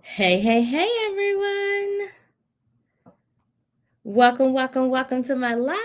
Hey, everyone. Welcome to my live.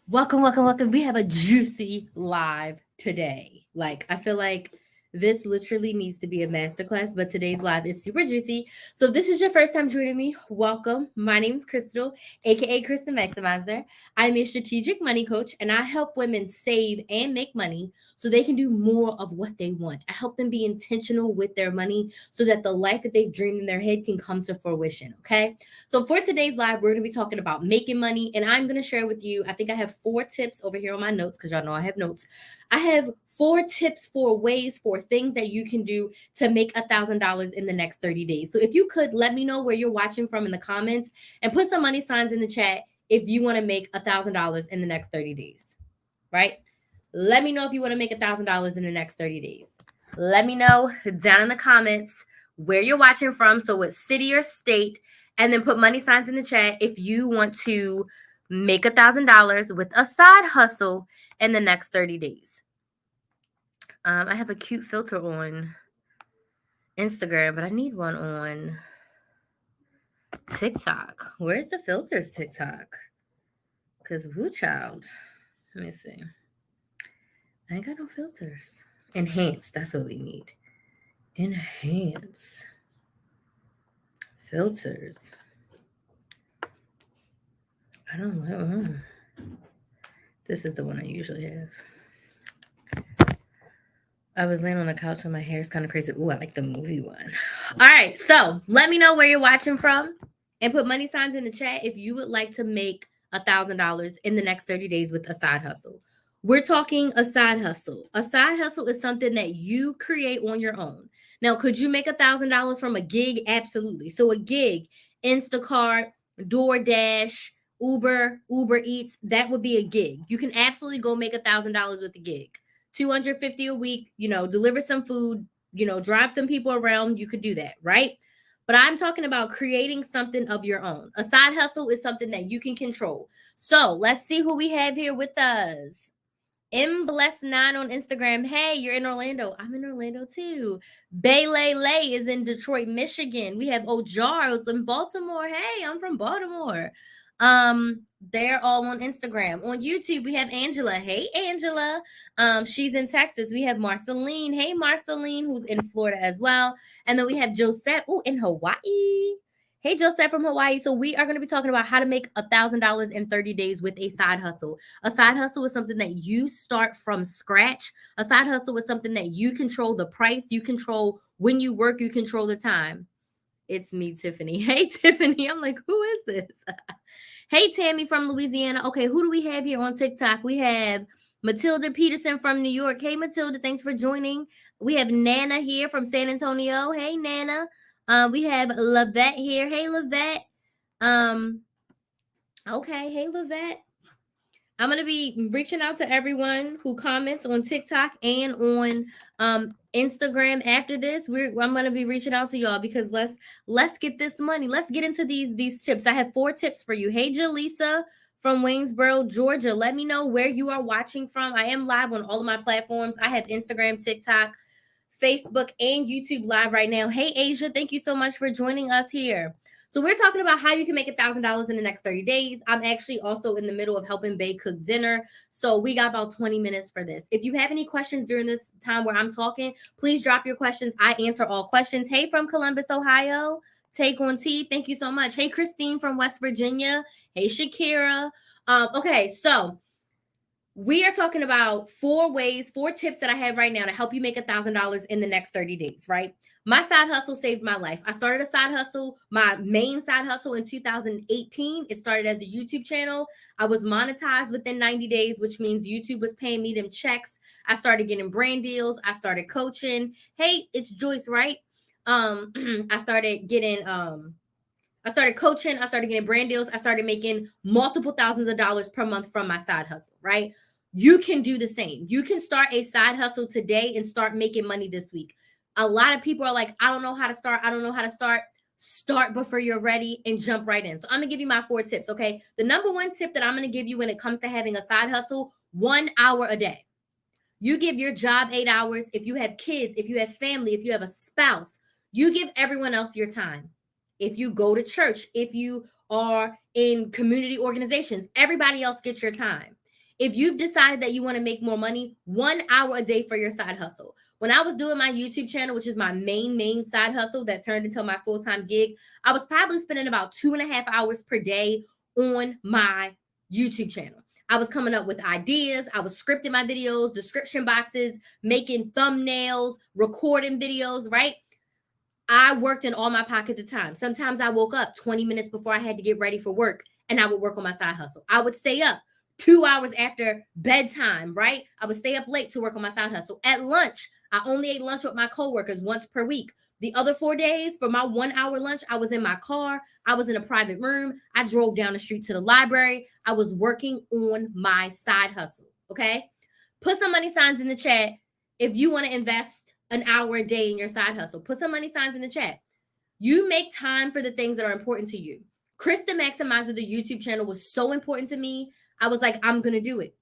Welcome. We have a juicy live today. I feel like this literally needs to be a masterclass, but today's live is super juicy. So, if this is your first time joining me, welcome. My name is Crystal, aka Krystal Maximizer. I'm a strategic money coach, and I help women save and make money so they can do more of what they want. I help them be intentional with their money so that the life that they've dreamed in their head can come to fruition. Okay. So for today's live, we're going to be talking about making money, and I'm going to share with you. I think I have 4 tips over here on my notes because y'all know I have notes. I have 4 tips for ways for things that you can do to make $1,000 in the next 30 days. So if you could let me know where you're watching from in the comments and put some money signs in the chat if you want to make $1,000 in the next 30 days, right? Let me know if you want to make $1,000 in the next 30 days. Let me know down in the comments where you're watching from. So what city or state, and then put money signs in the chat if you want to make $1,000 with a side hustle in the next 30 days. I have a cute filter on Instagram, but I need one on TikTok. Where's the filters, TikTok? Because woo child. Let me see. I ain't got no filters. Enhance. That's what we need. Enhance. Filters. I don't know. This is the one I usually have. I was laying on the couch and my hair is kind of crazy. Ooh, I like the movie one. All right. So let me know where you're watching from and put money signs in the chat if you would like to make $1,000 in the next 30 days with a side hustle. We're talking a side hustle. A side hustle is something that you create on your own. Now, could you make $1,000 from a gig? Absolutely. So a gig, Instacart, DoorDash, Uber Eats, that would be a gig. You can absolutely go make $1,000 with a gig. 250 a week, deliver some food, drive some people around. You could do that, right? But I'm talking about creating something of your own. A side hustle is something that you can control. So let's see who we have here with us. Bless9 on Instagram. Hey, you're in Orlando. I'm in Orlando too. Lay is in Detroit, Michigan. We have O'Jarls in Baltimore. Hey, I'm from Baltimore. They're all on Instagram. On YouTube, we have Angela. Hey, Angela. She's in Texas. We have Marceline. Hey, Marceline, who's in Florida as well. And then we have Josette. Oh, in Hawaii. Hey, Joseph from Hawaii. So we are going to be talking about how to make $1,000 in 30 days with a side hustle. A side hustle is something that you start from scratch. A side hustle is something that you control the price, you control when you work, you control the time. It's me, Tiffany. Hey, Tiffany. I'm like, who is this? Hey, Tammy from Louisiana. Okay, who do we have here on TikTok? We have Matilda Peterson from New York. Hey, Matilda, thanks for joining. We have Nana here from San Antonio. Hey, Nana. We have Lavette here. Hey, Lavette. Okay. Hey, Lavette. I'm going to be reaching out to everyone who comments on TikTok and on Instagram after this. I'm going to be reaching out to y'all because let's get this money. Let's get into these tips. I have 4 tips for you. Hey, Jaleesa from Waynesboro, Georgia. Let me know where you are watching from. I am live on all of my platforms. I have Instagram, TikTok, Facebook, and YouTube live right now. Hey, Asia, thank you so much for joining us here. So we're talking about how you can make $1,000 in the next 30 days. I'm actually also in the middle of helping Bae cook dinner. So we got about 20 minutes for this. If you have any questions during this time where I'm talking, please drop your questions. I answer all questions. Hey, from Columbus, Ohio. Take on T. Thank you so much. Hey, Christine from West Virginia. Hey, Shakira. Okay, so we are talking about 4 tips that I have right now to help you make $1,000 in the next 30 days, right? My side hustle saved my life. I started a side hustle, my main side hustle in 2018. It started as a YouTube channel. I was monetized within 90 days, which means YouTube was paying me them checks. I started getting brand deals. I started coaching. Hey, it's Joyce, right? I started coaching. I started getting brand deals. I started making multiple thousands of dollars per month from my side hustle, right? You can do the same. You can start a side hustle today and start making money this week. A lot of people are like, I don't know how to start. I don't know how to start. Start before you're ready and jump right in. So I'm going to give you my 4 tips, okay? The number 1 tip that I'm going to give you when it comes to having a side hustle, 1 hour a day. You give your job 8 hours. If you have kids, if you have family, if you have a spouse, you give everyone else your time. If you go to church, if you are in community organizations, everybody else gets your time. If you've decided that you want to make more money, 1 hour a day for your side hustle. When I was doing my YouTube channel, which is my main side hustle that turned into my full-time gig, I was probably spending about 2.5 hours per day on my YouTube channel. I was coming up with ideas. I was scripting my videos, description boxes, making thumbnails, recording videos, right? I worked in all my pockets of time. Sometimes I woke up 20 minutes before I had to get ready for work and I would work on my side hustle. I would stay up 2 hours after bedtime, right? I would stay up late to work on my side hustle. At lunch, I only ate lunch with my coworkers once per week. The other 4 days for my 1 hour lunch, I was in my car. I was in a private room. I drove down the street to the library. I was working on my side hustle, okay? Put some money signs in the chat if you want to invest an hour a day in your side hustle. Put some money signs in the chat. You make time for the things that are important to you. Krys the Maximizer, the YouTube channel, was so important to me. I was like, I'm going to do it.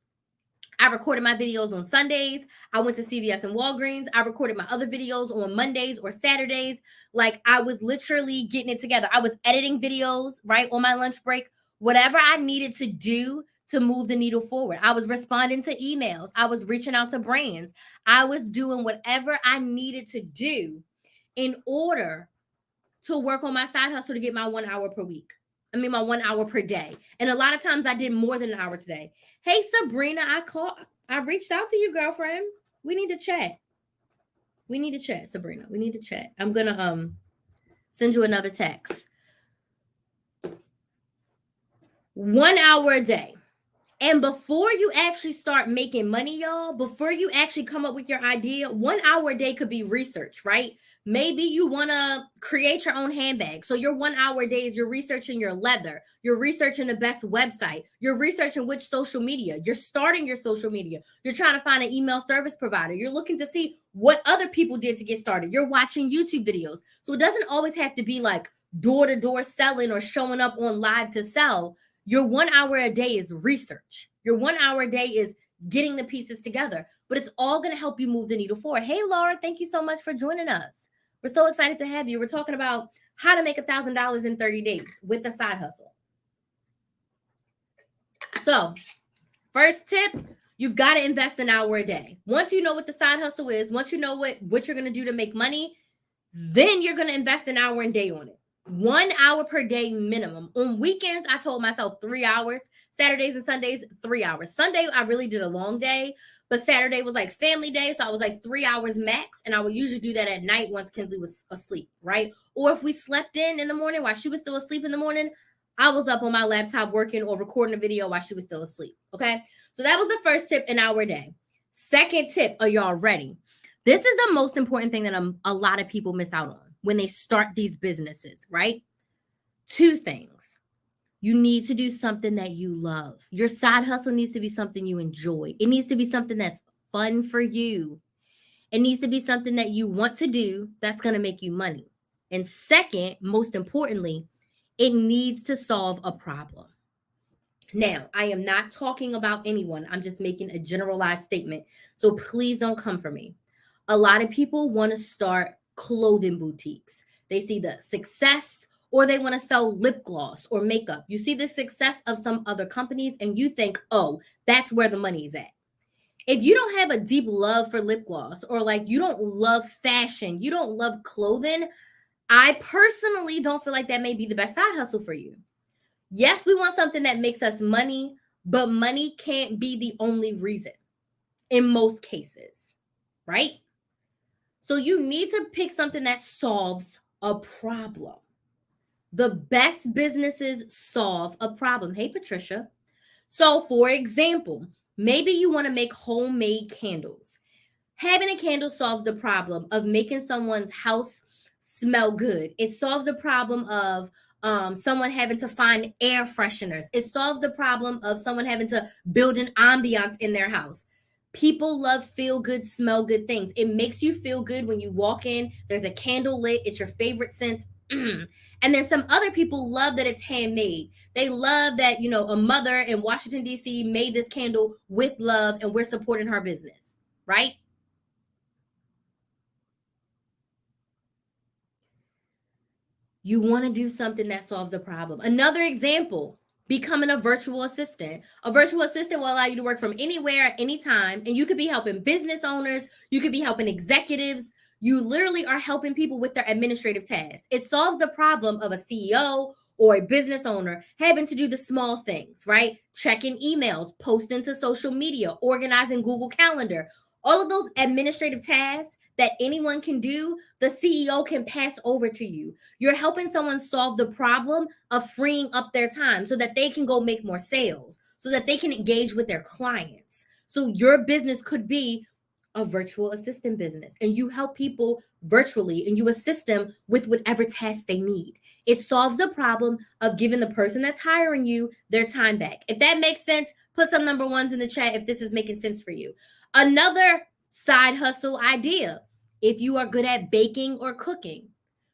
I recorded my videos on Sundays. I went to CVS and Walgreens. I recorded my other videos on Mondays or Saturdays. Like, I was literally getting it together. I was editing videos, right, on my lunch break. Whatever I needed to do to move the needle forward. I was responding to emails. I was reaching out to brands. I was doing whatever I needed to do in order to work on my side hustle to get my 1 hour per week. My 1 hour per day. And a lot of times I did more than an hour today. Hey, Sabrina, I reached out to you, girlfriend. We need to chat. Sabrina. We need to chat. I'm going to send you another text. 1 hour a day. And before you actually start making money, y'all, before you actually come up with your idea, 1 hour a day could be research, right? Maybe you want to create your own handbag. So your 1 hour a day is you're researching your leather. You're researching the best website. You're researching which social media. You're starting your social media. You're trying to find an email service provider. You're looking to see what other people did to get started. You're watching YouTube videos. So it doesn't always have to be like door-to-door selling or showing up on live to sell. Your 1 hour a day is research. Your 1 hour a day is getting the pieces together. But it's all going to help you move the needle forward. Hey, Laura, thank you so much for joining us. We're so excited to have you. We're talking about how to make $1,000 in 30 days with a side hustle. So, first tip, you've got to invest an hour a day. Once you know what the side hustle is, once you know what you're going to do to make money, then you're going to invest an hour a day on it. 1 hour per day minimum. On weekends, I told myself 3 hours. Saturdays and Sundays, 3 hours. Sunday, I really did a long day, but Saturday was like family day, so I was like 3 hours max, and I would usually do that at night once Kinsley was asleep, right? Or if we slept in the morning while she was still asleep in the morning, I was up on my laptop working or recording a video while she was still asleep, okay? So that was the first tip, an hour a day. Second tip, are y'all ready? This is the most important thing that a lot of people miss out on when they start these businesses, right? 2 things. You need to do something that you love. Your side hustle needs to be something you enjoy. It needs to be something that's fun for you. It needs to be something that you want to do that's going to make you money. And second, most importantly, it needs to solve a problem. Now, I am not talking about anyone. I'm just making a generalized statement. So please don't come for me. A lot of people want to start clothing boutiques. They see the success, or they want to sell lip gloss or makeup. You see the success of some other companies and you think, oh, that's where the money is at. If you don't have a deep love for lip gloss, or like you don't love fashion, you don't love clothing, I personally don't feel like that may be the best side hustle for you. Yes, we want something that makes us money, but money can't be the only reason in most cases, right? So you need to pick something that solves a problem. The best businesses solve a problem. Hey, Patricia. So, for example, maybe you want to make homemade candles. Having a candle solves the problem of making someone's house smell good. It solves the problem of someone having to find air fresheners. It solves the problem of someone having to build an ambiance in their house. People love feel good, smell good things. It makes you feel good when you walk in. There's a candle lit. It's your favorite scent. And then some other people love that it's handmade. They love that, a mother in Washington, D.C. made this candle with love and we're supporting her business, right? You want to do something that solves a problem. Another example, becoming a virtual assistant. A virtual assistant will allow you to work from anywhere at any time, and you could be helping business owners, you could be helping executives. You literally are helping people with their administrative tasks. It solves the problem of a CEO or a business owner having to do the small things, right? Checking emails, posting to social media, organizing Google Calendar. All of those administrative tasks that anyone can do, the CEO can pass over to you. You're helping someone solve the problem of freeing up their time so that they can go make more sales, so that they can engage with their clients. So your business could be a virtual assistant business, and you help people virtually and you assist them with whatever task they need. It solves the problem of giving the person that's hiring you their time back. If that makes sense, put some number ones in the chat if this is making sense for you. Another side hustle idea, if you are good at baking or cooking,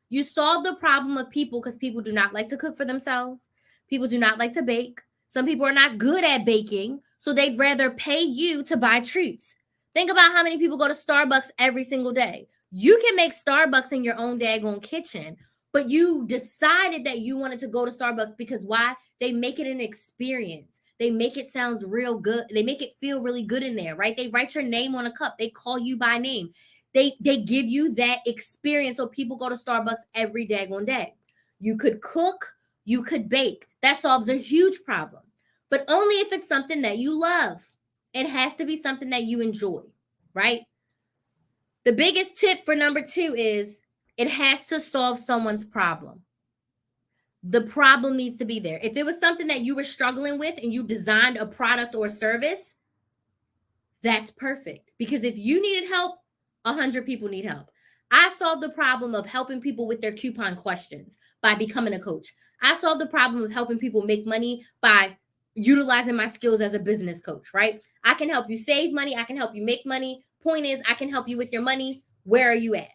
you solve the problem of people, because people do not like to cook for themselves. People do not like to bake. Some people are not good at baking, so they'd rather pay you to buy treats. Think about how many people go to Starbucks every single day. You can make Starbucks in your own daggone kitchen, but you decided that you wanted to go to Starbucks because why? They make it an experience. They make it sound real good. They make it feel really good in there, right? They write your name on a cup. They call you by name. They give you that experience, so people go to Starbucks every daggone day. You could cook, you could bake. That solves a huge problem, but only if it's something that you love. It has to be something that you enjoy, right? The biggest tip for number 2 is it has to solve someone's problem. The problem needs to be there. If it was something that you were struggling with and you designed a product or service, that's perfect. Because if you needed help, 100 people need help. I solved the problem of helping people with their coupon questions by becoming a coach. I solved the problem of helping people make money by utilizing my skills as a business coach, right? I can help you save money. I can help you make money. Point is, I can help you with your money. Where are you at?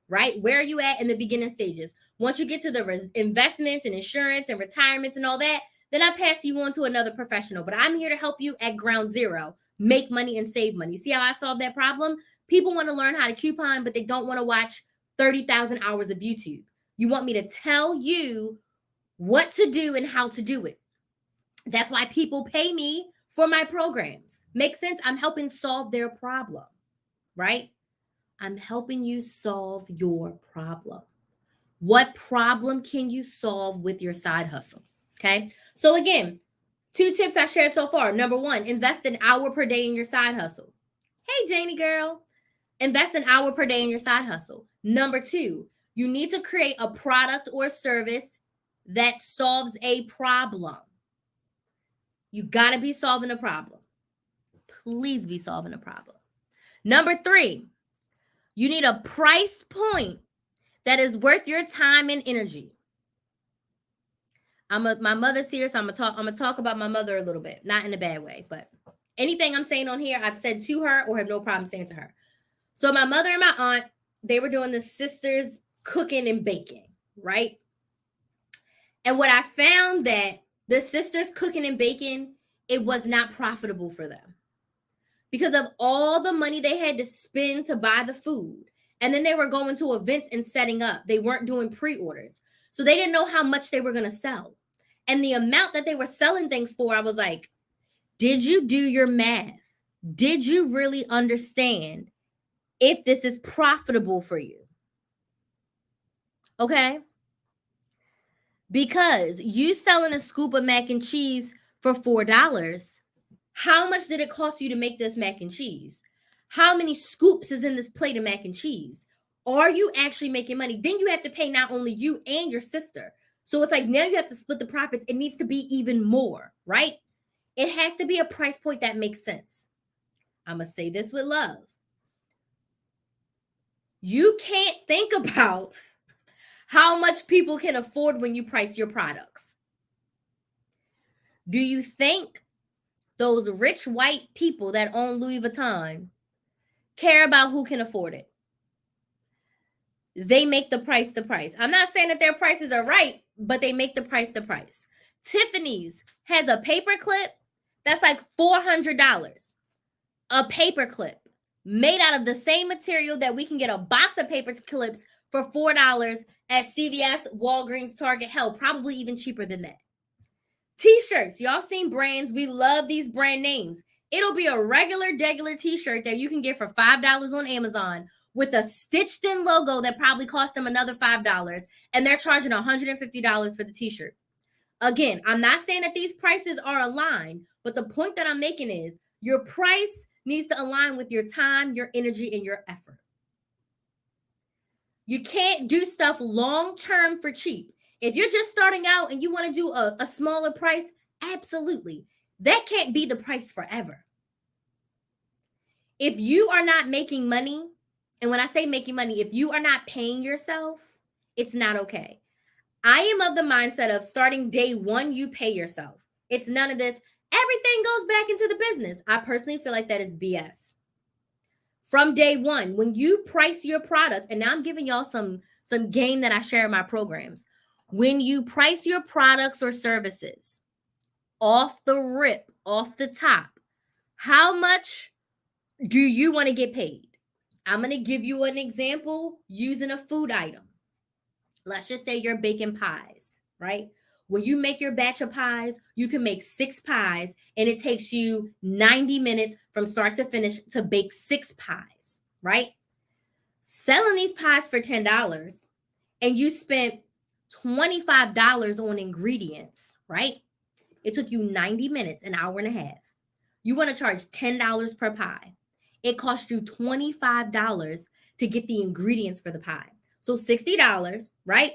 Right? Where are you at in the beginning stages? Once you get to the investments and insurance and retirements and all that, then I pass you on to another professional. But I'm here to help you at ground zero, make money and save money. See how I solved that problem? People want to learn how to coupon, but they don't want to watch 30,000 hours of YouTube. You want me to tell you what to do and how to do it. That's why people pay me for my programs. Make sense? I'm helping solve their problem, right? I'm helping you solve your problem. What problem can you solve with your side hustle? Okay. So again, 2 tips I shared so far. Number 1, invest an hour per day in your side hustle. Hey, Janie girl. Invest an hour per day in your side hustle. Number 2, you need to create a product or service that solves a problem. You got to be solving a problem. Please be solving a problem. Number 3, you need a price point that is worth your time and energy. My mother's here, so I'm gonna talk about my mother a little bit, not in a bad way, but anything I'm saying on here, I've said to her or have no problem saying to her. So my mother and my aunt, they were doing the sisters cooking and baking, right? And what I found that the sisters cooking and baking, it was not profitable for them because of all the money they had to spend to buy the food. And then they were going to events and setting up. They weren't doing pre-orders. So they didn't know how much they were going to sell. And the amount that they were selling things for, I was like, did you do your math? Did you really understand if this is profitable for you? Okay? Because you selling a scoop of mac and cheese for $4, how much did it cost you to make this mac and cheese? How many scoops is in this plate of mac and cheese? Are you actually making money? Then you have to pay not only you and your sister. So it's like now you have to split the profits. It needs to be even more, right? It has to be a price point that makes sense. I'm going to say this with love. You can't think about how much people can afford when you price your products. Do you think those rich white people that own Louis Vuitton care about who can afford it? They make the price the price. I'm not saying that their prices are right, but they make the price the price. Tiffany's has a paper clip that's like $400. A paper clip. made out of the same material that we can get a box of paper clips for $4 at CVS, Walgreens, Target, hell, probably even cheaper than that. T-shirts, y'all seen brands. We love these brand names. It'll be a regular t-shirt that you can get for $5 on Amazon with a stitched in logo that probably cost them another $5, and they're charging $150 for the t-shirt. Again, I'm not saying that these prices are aligned, but the point that I'm making is your price needs to align with your time, your energy, and your effort. You can't do stuff long-term for cheap. If you're just starting out and you want to do a smaller price, absolutely. That can't be the price forever. If you are not making money, and when I say making money, if you are not paying yourself, it's not okay. I am of the mindset of starting day one, you pay yourself. It's none of this. Everything goes back into the business. I personally feel like that is BS. From day one, when you price your product, and now I'm giving y'all some game that I share in my programs. When you price your products or services off the rip, off the top, how much do you want to get paid? I'm going to give you an example using a food item. Let's just say you're baking pies, right? When you make your batch of pies, you can make 6 pies, and it takes you 90 minutes from start to finish to bake 6 pies, right? Selling these pies for $10, and you spent $25 on ingredients, right? It took you 90 minutes, an hour and a half. You want to charge $10 per pie. It cost you $25 to get the ingredients for the pie. So $60, right?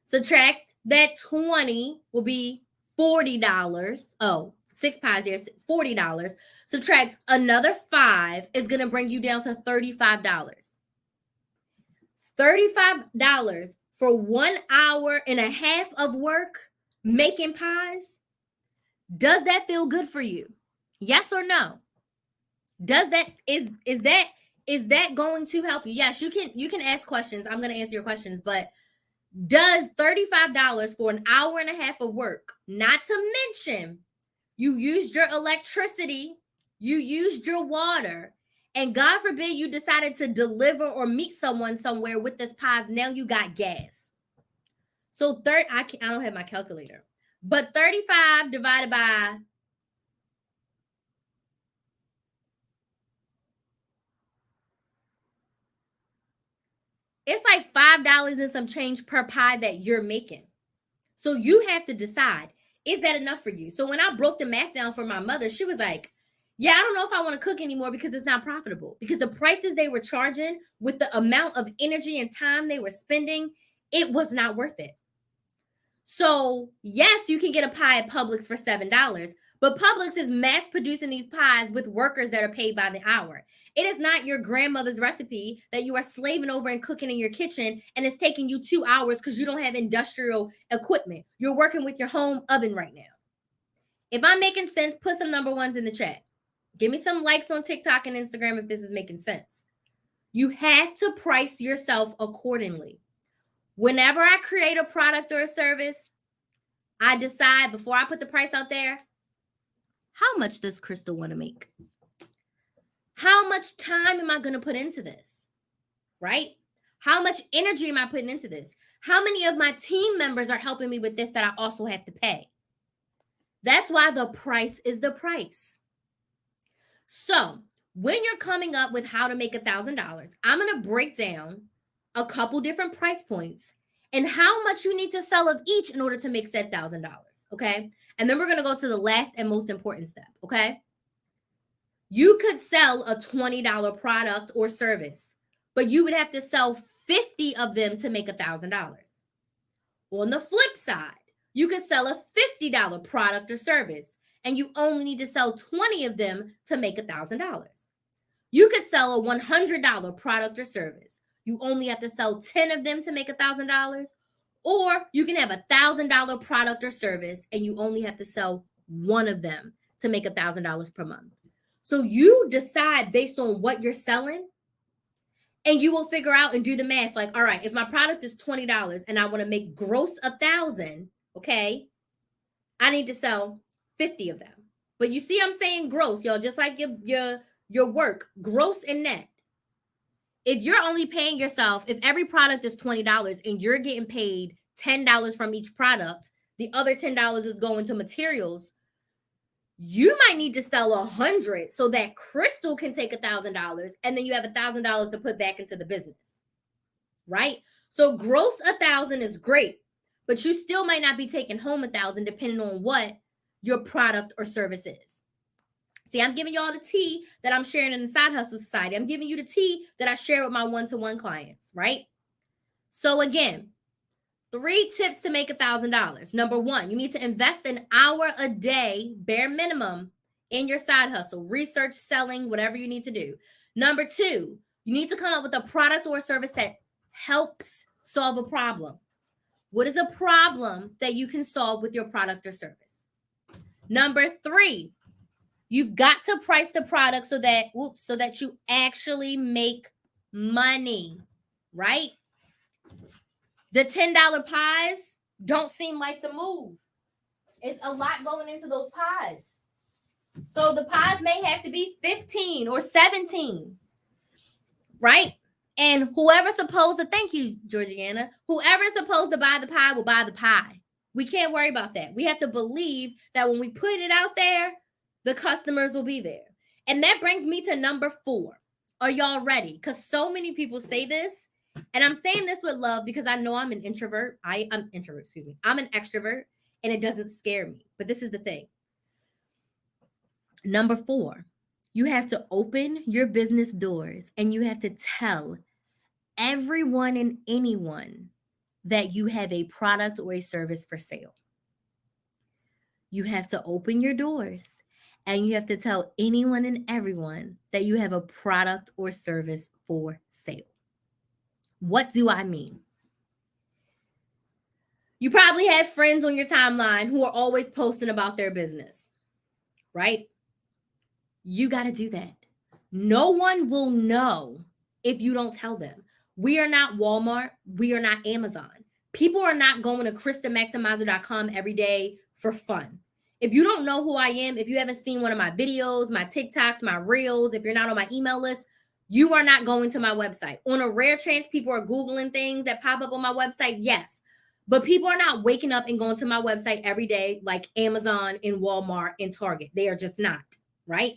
Subtract that 20 will be $40. Oh, 6 pies here, $40. Subtract another 5 is going to bring you down to $35. $35 for 1 hour and a half of work making pies. Does that feel good for you? Yes or no? Does that is that going to help you? Yes, you can ask questions. I'm going to answer your questions, but does $35 for an hour and a half of work, not to mention you used your electricity, you used your water, and God forbid you decided to deliver or meet someone somewhere with this pies, now you got gas. So I don't have my calculator, but 35 divided by it's like $5 and some change per pie that you're making. So you have to decide, is that enough for you? So when I broke the math down for my mother, she was like, yeah, I don't know if I want to cook anymore because it's not profitable. Because the prices they were charging with the amount of energy and time they were spending, it was not worth it. So yes, you can get a pie at Publix for $7, but Publix is mass producing these pies with workers that are paid by the hour. It is not your grandmother's recipe that you are slaving over and cooking in your kitchen, and it's taking you 2 hours because you don't have industrial equipment. You're working with your home oven right now. If I'm making sense, put some number ones in the chat. Give me some likes on TikTok and Instagram if this is making sense. You have to price yourself accordingly. Whenever I create a product or a service, I decide before I put the price out there, how much does Crystal want to make? How much time am I going to put into this? Right? How much energy am I putting into this? How many of my team members are helping me with this that I also have to pay? That's why the price is the price. So when you're coming up with how to make $1,000, I'm going to break down a couple different price points and how much you need to sell of each in order to make said $1,000. Okay. And then we're going to go to the last and most important step. Okay. You could sell a $20 product or service, but you would have to sell 50 of them to make $1,000. On the flip side, you could sell a $50 product or service, and you only need to sell 20 of them to make $1,000. You could sell a $100 product or service. You only have to sell 10 of them to make $1,000. Or you can have a $1,000 product or service, and you only have to sell 1 of them to make $1,000 per month. So you decide based on what you're selling, and you will figure out and do the math. Like, all right, if my product is $20 and I want to make gross 1,000, okay, I need to sell 50 of them. But you see, I'm saying gross, y'all, just like your your work, gross and net. If you're only paying yourself, if every product is $20 and you're getting paid $10 from each product, the other $10 is going to materials, you might need to sell 100 so that Crystal can take $1,000 and then you have $1,000 to put back into the business, right? So gross 1,000 is great, but you still might not be taking home 1,000 depending on what your product or service is. See, I'm giving y'all the tea that I'm sharing in the Side Hustle Society. I'm giving you the tea that I share with my one-to-one clients, right? So again, 3 tips to make $1,000. Number 1, you need to invest an hour a day, bare minimum, in your side hustle. Research, selling, whatever you need to do. Number 2, you need to come up with a product or a service that helps solve a problem. What is a problem that you can solve with your product or service? Number 3, you've got to price the product so that you actually make money, right? The $10 pies don't seem like the move. It's a lot going into those pies. So the pies may have to be 15 or 17, right? And whoever's supposed to, thank you, Georgiana, whoever's supposed to buy the pie will buy the pie. We can't worry about that. We have to believe that when we put it out there, the customers will be there. And that brings me to number 4. Are y'all ready? Because so many people say this, and I'm saying this with love because I know I'm an introvert. I'm an extrovert, and it doesn't scare me. But this is the thing. Number 4, you have to open your business doors and you have to tell everyone and anyone that you have a product or a service for sale. You have to open your doors and you have to tell anyone and everyone that you have a product or service for sale. What do I mean? You probably have friends on your timeline who are always posting about their business, right? You got to do that. No one will know if you don't tell them. We are not Walmart. We are not Amazon. People are not going to KrysTheMaximizer.com every day for fun. If you don't know who I am, if you haven't seen one of my videos, my TikToks, my Reels, if you're not on my email list, you are not going to my website. On a rare chance, people are Googling things that pop up on my website, yes. But people are not waking up and going to my website every day like Amazon and Walmart and Target. They are just not, right?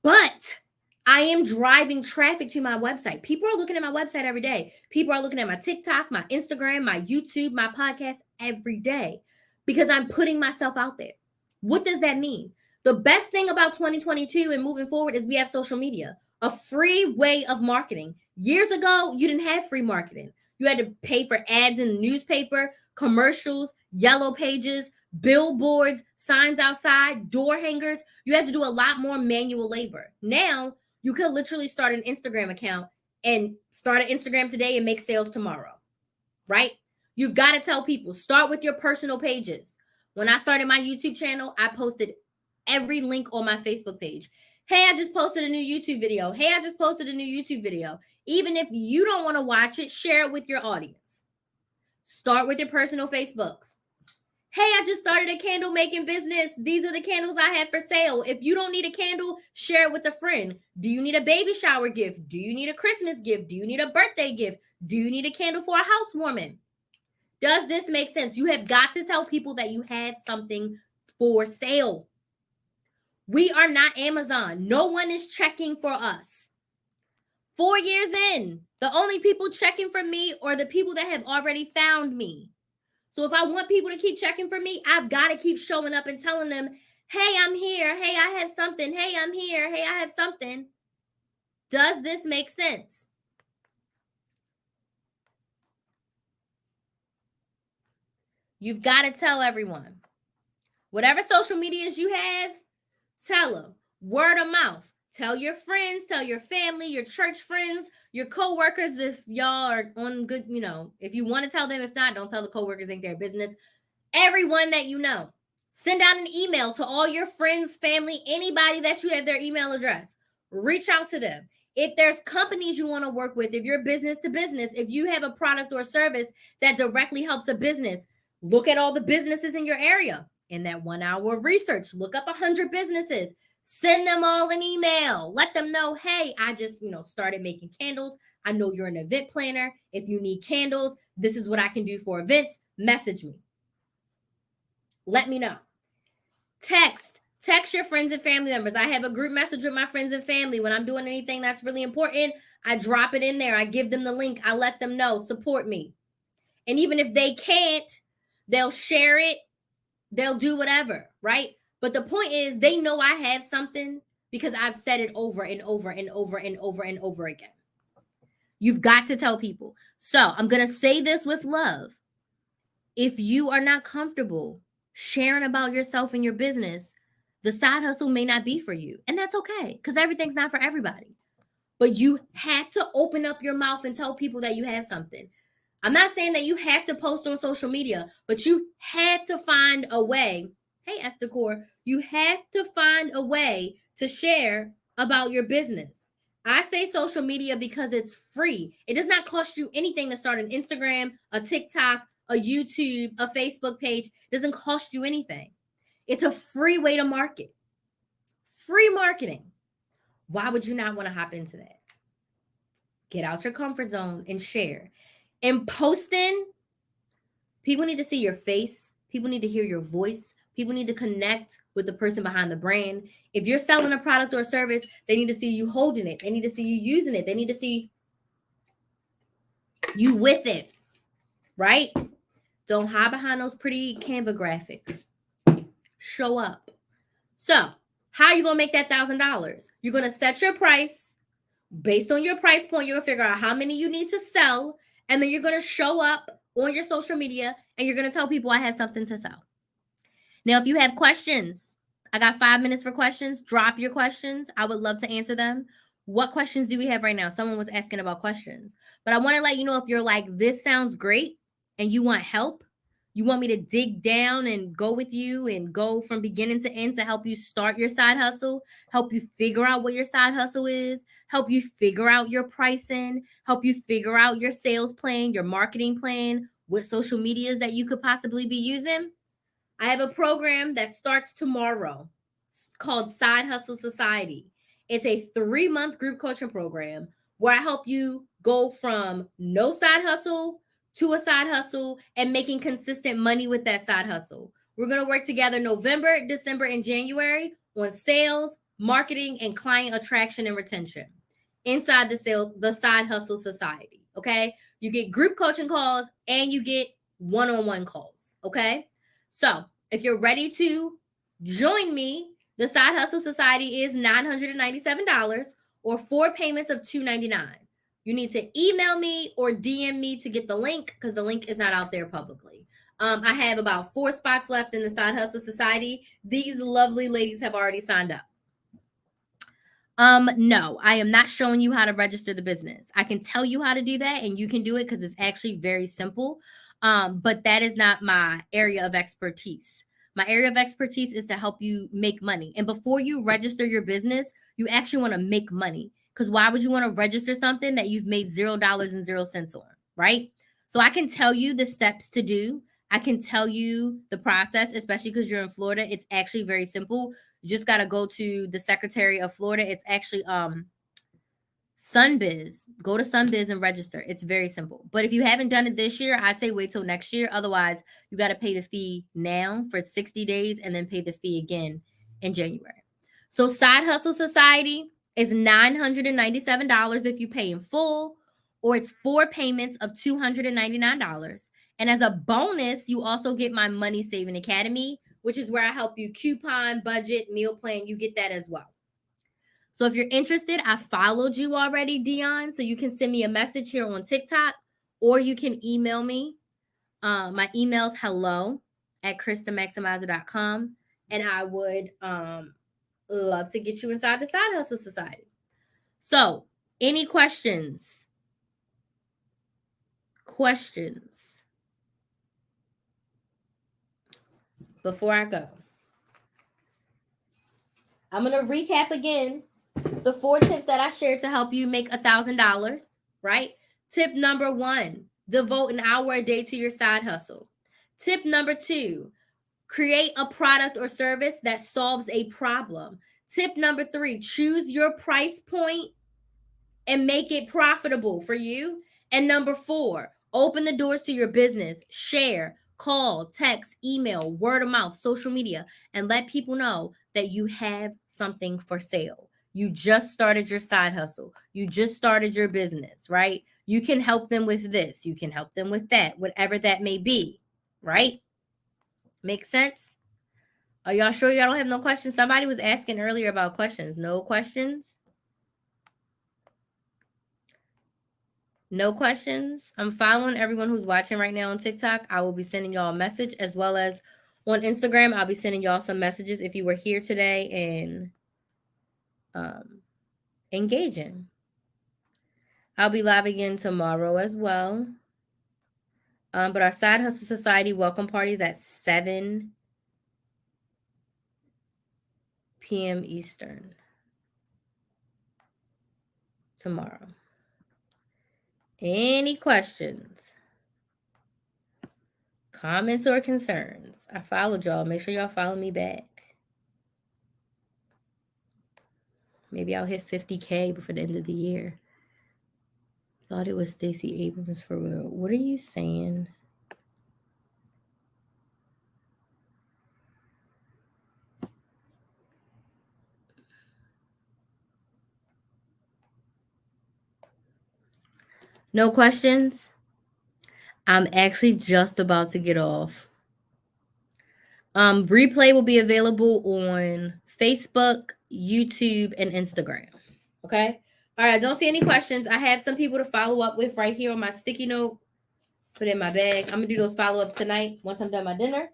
But I am driving traffic to my website. People are looking at my website every day. People are looking at my TikTok, my Instagram, my YouTube, my podcast every day because I'm putting myself out there. What does that mean? The best thing about 2022 and moving forward is we have social media, a free way of marketing. Years ago, you didn't have free marketing. You had to pay for ads in the newspaper, commercials, yellow pages, billboards, signs outside, door hangers. You had to do a lot more manual labor. Now, you could literally start an Instagram account and start an Instagram today and make sales tomorrow, right? You've got to tell people, start with your personal pages. When I started my YouTube channel, I posted every link on my Facebook page. Hey, I just posted a new YouTube video. Hey, I just posted a new YouTube video. Even if you don't want to watch it, share it with your audience. Start with your personal Facebooks. Hey, I just started a candle making business. These are the candles I have for sale. If you don't need a candle, share it with a friend. Do you need a baby shower gift? Do you need a Christmas gift? Do you need a birthday gift? Do you need a candle for a housewarming? Does this make sense? You have got to tell people that you have something for sale. We are not Amazon. No one is checking for us. 4 years in, the only people checking for me are the people that have already found me. So if I want people to keep checking for me, I've got to keep showing up and telling them, hey, I'm here. Hey, I have something. Hey, I'm here. Hey, I have something. Does this make sense? You've got to tell everyone. Whatever social medias you have, tell them. Word of mouth. Tell your friends, tell your family, your church friends, your coworkers, if y'all are on good, if you want to tell them. If not, don't tell the coworkers, ain't their business. Everyone that you know. Send out an email to all your friends, family, anybody that you have their email address. Reach out to them. If there's companies you want to work with, if you're business to business, if you have a product or service that directly helps a business, look at all the businesses in your area. In that 1 hour of research, look up 100 businesses. Send them all an email. Let them know, hey, I just, started making candles. I know you're an event planner. If you need candles, this is what I can do for events. Message me. Let me know. Text your friends and family members. I have a group message with my friends and family. When I'm doing anything that's really important, I drop it in there. I give them the link. I let them know, support me. And even if they can't, they'll share it. They'll do whatever, right? But the point is, they know I have something because I've said it over and over and over and over and over again. You've got to tell people. So I'm going to say this with love. If you are not comfortable sharing about yourself and your business, the side hustle may not be for you. And that's okay, because everything's not for everybody. But you have to open up your mouth and tell people that you have something. I'm not saying that you have to post on social media, but you have to find a way. Hey, Esther Core, you have to find a way to share about your business. I say social media because it's free. It does not cost you anything to start an Instagram, a TikTok, a YouTube, a Facebook page. It doesn't cost you anything. It's a free way to market. Free marketing. Why would you not want to hop into that? Get out your comfort zone and share. And posting, people need to see your face. People need to hear your voice. People need to connect with the person behind the brand. If you're selling a product or a service, they need to see you holding it. They need to see you using it. They need to see you with it, right? Don't hide behind those pretty Canva graphics. Show up. So, how are you going to make that $1,000? You're going to set your price. Based on your price point, you're going to figure out how many you need to sell. And then you're going to show up on your social media and you're going to tell people I have something to sell. Now, if you have questions, I got 5 minutes for questions. Drop your questions. I would love to answer them. What questions do we have right now? Someone was asking about questions. But I want to let you know, if you're like, this sounds great and you want help, you want me to dig down and go with you and go from beginning to end to help you start your side hustle, help you figure out what your side hustle is, help you figure out your pricing, help you figure out your sales plan, your marketing plan, what social medias that you could possibly be using. I have a program that starts tomorrow. It's called Side Hustle Society. It's a 3-month group coaching program where I help you go from no side hustle to a side hustle and making consistent money with that side hustle. We're going to work together November, December, and January on sales, marketing, and client attraction and retention inside the Side Hustle Society. Okay. You get group coaching calls and you get one-on-one calls. Okay. So if you're ready to join me, the Side Hustle Society is $997 or 4 payments of $299. You need to email me or DM me to get the link, because the link is not out there publicly. I have about 4 spots left in the Side Hustle Society. These lovely ladies have already signed up. No, I am not showing you how to register the business. I can tell you how to do that, and you can do it because it's actually very simple. But that is not my area of expertise. My area of expertise is to help you make money. And before you register your business, you actually want to make money. Because why would you want to register something that you've made $0.00 on, right? So I can tell you the steps to do. I can tell you the process, especially because you're in Florida. It's actually very simple. You just got to go to the Secretary of Florida. It's actually Sunbiz. Go to Sunbiz and register. It's very simple. But if you haven't done it this year, I'd say wait till next year. Otherwise, you got to pay the fee now for 60 days and then pay the fee again in January. So Side Hustle Society is $997 if you pay in full, or it's 4 payments of $299. And as a bonus, you also get my Money Saving Academy, which is where I help you coupon, budget, meal plan. You get that as well. So if you're interested, I followed you already, Dion, so you can send me a message here on TikTok, or you can email me. My email is hello@krysthemaximizer.com, and I would love to get you inside the Side Hustle Society. So, any questions? Before I go, I'm going to recap again the 4 tips that I shared to help you make $1,000, right? Tip number 1, devote an hour a day to your side hustle. Tip number 2, create a product or service that solves a problem. Tip number 3, choose your price point and make it profitable for you. And number 4, open the doors to your business. Share, call, text, email, word of mouth, social media, and let people know that you have something for sale. You just started your side hustle. You just started your business, right? You can help them with this. You can help them with that, whatever that may be, right? Make sense? Are y'all sure y'all don't have no questions? Somebody was asking earlier about questions. No questions? No questions? I'm following everyone who's watching right now on TikTok. I will be sending y'all a message, as well as on Instagram. I'll be sending y'all some messages if you were here today and engaging. I'll be live again tomorrow as well. But our Side Hustle Society welcome party is at 7 p.m. Eastern tomorrow. Any questions, comments, or concerns? I followed y'all. Make sure y'all follow me back. Maybe I'll hit 50K before the end of the year. Thought it was Stacey Abrams for real. What are you saying? No questions? I'm actually just about to get off. Replay will be available on Facebook, YouTube, and Instagram. Okay? All right, I don't see any questions. I have some people to follow up with right here on my sticky note. Put it in my bag. I'm going to do those follow-ups tonight once I'm done my dinner.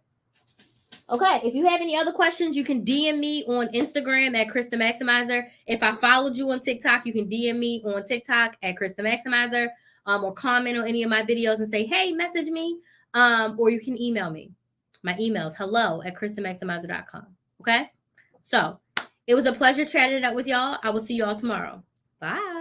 Okay, if you have any other questions, you can DM me on Instagram at Krys the Maximizer. If I followed you on TikTok, you can DM me on TikTok at Krys the Maximizer, or comment on any of my videos and say, hey, message me, or you can email me. My email is hello@krysthemaximizer.com. Okay, so it was a pleasure chatting it up with y'all. I will see y'all tomorrow. Bye.